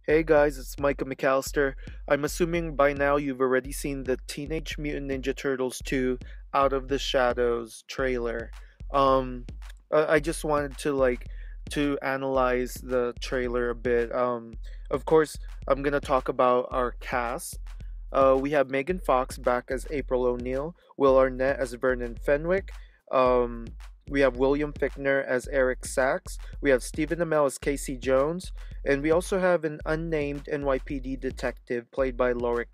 Hey guys, it's Micah McAllister. I'm assuming by now you've already seen the Teenage Mutant Ninja Turtles 2 Out of the Shadows trailer. Um I just wanted to to analyze the trailer a bit. Of course, I'm going to talk about our cast. We have Megan Fox back as April O'Neil, Will Arnett as Vernon Fenwick. Um, we have William Fichtner as Eric Sachs. We have Stephen Amell as Casey Jones, and we also have an unnamed NYPD detective played by Laura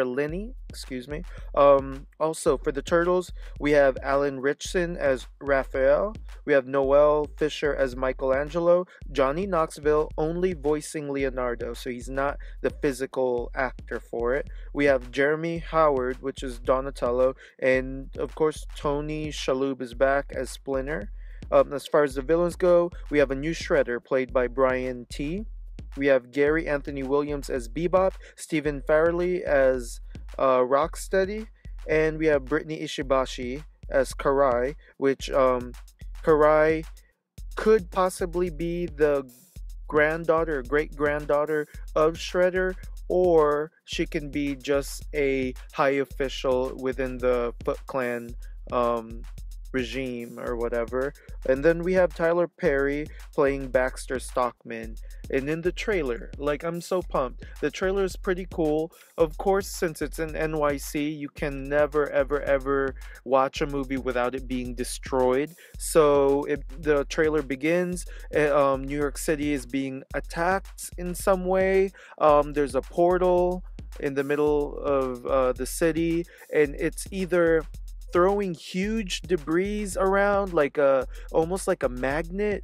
Linney, excuse me. Also for the Turtles, we have Alan Ritchson as Raphael. We have Noel Fisher as Michelangelo. Johnny Knoxville only voicing Leonardo, so he's not the physical actor for it. We have Jeremy Howard, which is Donatello, and of course Tony Shalhoub is back as Splinter. As far as the villains go, we have a new Shredder played by Brian T. We have Gary Anthony Williams as Bebop, Stephen Farrelly as Rocksteady, and we have Brittany Ishibashi as Karai, which Karai could possibly be the granddaughter or great granddaughter of Shredder, or she can be just a high official within the Foot Clan um, regime or whatever. And then we have Tyler Perry playing Baxter Stockman. And in the trailer, like, I'm so pumped. The trailer is pretty cool. Of course, since it's in NYC, you can never, ever, ever watch a movie without it being destroyed. So the trailer begins. New York City is being attacked in some way. There's a portal in the middle of the city, and it's either throwing huge debris around like a almost like a magnet,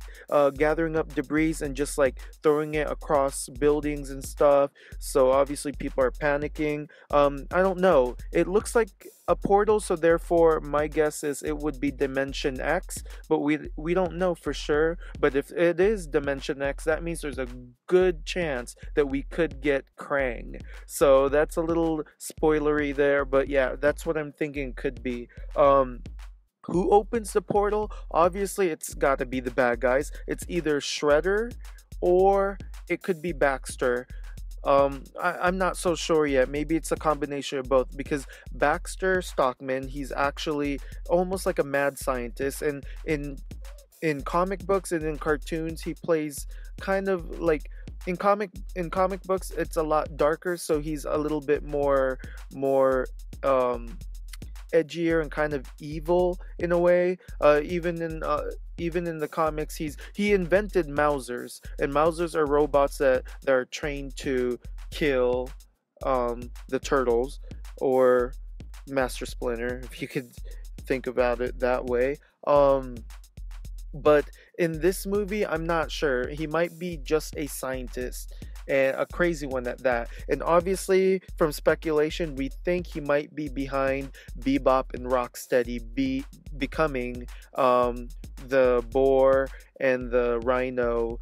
gathering up debris and just like throwing it across buildings and stuff. So obviously people are panicking. I don't know, it looks like a portal, so therefore my guess is it would be Dimension X, but we don't know for sure. But if it is Dimension X, that means there's a good chance that we could get Krang. So that's a little spoilery there, but yeah, that's what I'm thinking could be. um who opens the portal? Obviously, it's got to be the bad guys. It's either Shredder or it could be Baxter. I'm not so sure yet. Maybe it's a combination of both, because Baxter Stockman, he's actually almost like a mad scientist, and in comic books and in cartoons, he plays kind of like in comic books it's a lot darker, so he's a little bit more um edgier and kind of evil in a way. Even in the comics, he invented Mausers, and Mausers are robots that are trained to kill the turtles, or Master Splinter, if you could think about it that way. Um, but in this movie, I'm not sure. He might be just a scientist, and a crazy one at that. And obviously, from speculation, we think he might be behind Bebop and Rocksteady becoming the boar and the rhino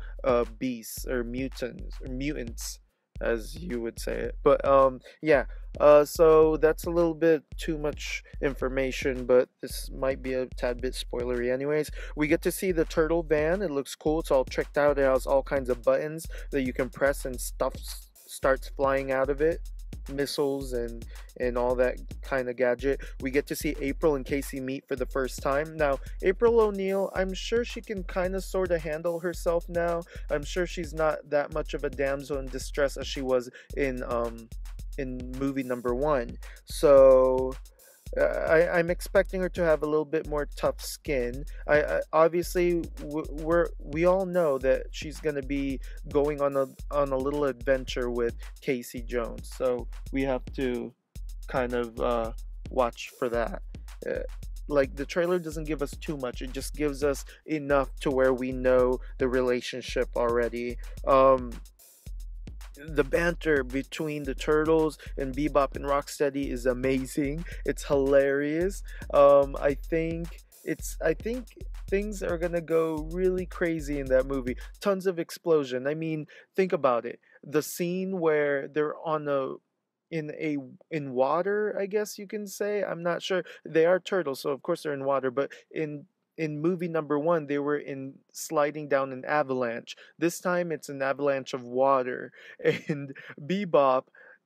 beasts, or mutants, as you would say it. But yeah, so that's a little bit too much information, but this might be a tad bit spoilery anyways. We get to see the turtle van. It looks cool. It's all tricked out. It has all kinds of buttons that you can press, and stuff starts flying out of it. Missiles and all that kind of gadget. We get to see April and Casey meet for the first time. Now, April O'Neil, I'm sure she can kind of sort of handle herself now. I'm sure she's not that much of a damsel in distress as she was in movie number one. So I'm expecting her to have a little bit more tough skin. I obviously we all know that she's gonna be going on a little adventure with Casey Jones, so we have to kind of watch for that. Uh, like, the trailer doesn't give us too much; it just gives us enough to where we know the relationship already. The banter between the turtles and Bebop and Rocksteady is amazing. It's hilarious. I think things are gonna go really crazy in that movie. Tons of explosion. I mean, think about it. The scene where they're on a in a in water, I guess you can say. I'm not sure. They are turtles, so of course they're in water, but in movie number one, they were in sliding down an avalanche. This time it's an avalanche of water, and Bebop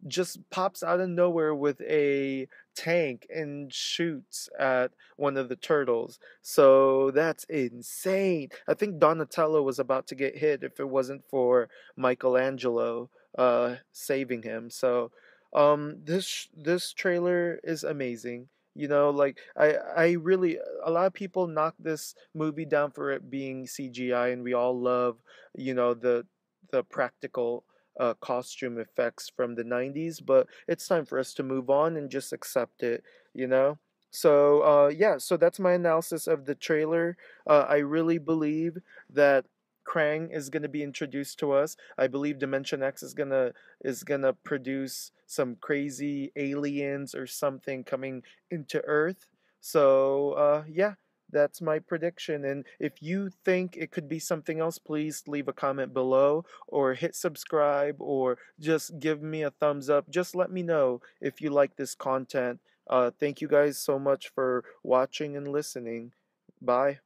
just pops out of nowhere with a tank and shoots at one of the turtles. So that's insane. I think Donatello was about to get hit if it wasn't for Michelangelo saving him. So this trailer is amazing. You know, like I really, a lot of people knock this movie down for it being CGI, and we all love, you know, the practical costume effects from the 90s, but it's time for us to move on and just accept it, you know? So, yeah, so that's my analysis of the trailer. I really believe that Krang is going to be introduced to us. I believe Dimension X is gonna produce some crazy aliens or something coming into Earth. So, yeah, that's my prediction. And if you think it could be something else, please leave a comment below or hit subscribe or just give me a thumbs up. Just let me know if you like this content. Thank you guys so much for watching and listening. Bye.